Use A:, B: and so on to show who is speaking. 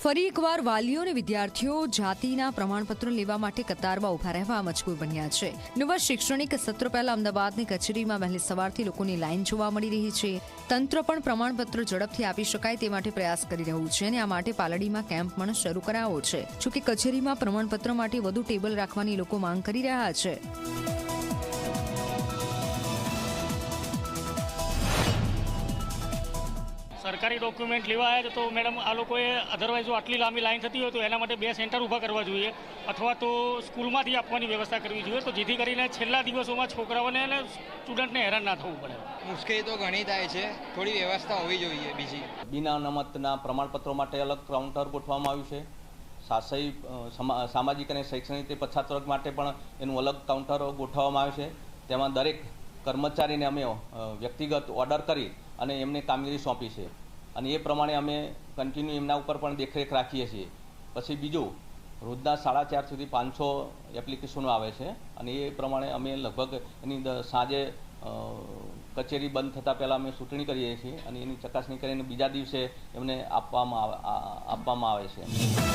A: ફરી એકવાર વાલીઓ અને વિદ્યાર્થીઓ જાતિના પ્રમાણપત્રો લેવા માટે કતારમાં ઉભા રહેવા મજબૂર બન્યા છે। નવા શૈક્ષણિક સત્ર પહેલા અમદાવાદની કચેરીમાં વહેલી સવારથી લોકોની લાઈન જોવા મળી રહી છે। તંત્ર પણ પ્રમાણપત્ર ઝડપથી આપી શકાય તે માટે પ્રયાસ કરી રહ્યું છે અને આ માટે પાલડીમાં કેમ્પ પણ શરૂ કરાયો છે। જોકે કચેરીમાં પ્રમાણપત્ર માટે વધુ ટેબલ રાખવાની લોકો માંગ કરી રહ્યા છે।
B: सरकारी डॉक्यूमेंट लेवा आया तो मैडम आ लोग अदरवाइज जो आटली लांबी लाइन थती हो तो एना माटे 2 सेंटर ऊभा करवा जोईए अथवा तो स्कूलमांथी आपवानी व्यवस्था करवी जोईए तो जेथी करीने छेल्ला दिवसोमां छोकराओने अने स्टुडंटने हैरान ना थवुं पड़े।
C: मुश्केली तो घणी थाय छे, थोड़ी व्यवस्था होवी जोईए। बीजी
D: बिना अनामतना प्रमाणपत्रों माटे अलग काउंटर गोठवामां आव्युं छे। शासकीय सामाजिक અને શૈક્ષણિક પછાત વર્ગ માટે પણ એનું અલગ કાઉન્ટર ગોઠવવામાં આવ્યું છે। તેમાં દરેક કર્મચારીને અમે વ્યક્તિગત ઓર્ડર કરી અને એમને કામગીરી સોંપી છે અને એ પ્રમાણે અમે કન્ટિન્યુ એમના ઉપર પણ દેખરેખ રાખીએ છીએ। પછી બીજું રોજના 4:30 સુધી 500 એપ્લિકેશનો આવે છે અને એ પ્રમાણે અમે લગભગ એની સાંજે કચેરી બંધ થતાં પહેલાં અમે ચૂંટણી કરીએ છીએ અને એની ચકાસણી કરીને બીજા દિવસે એમને આપવામાં આવે છે।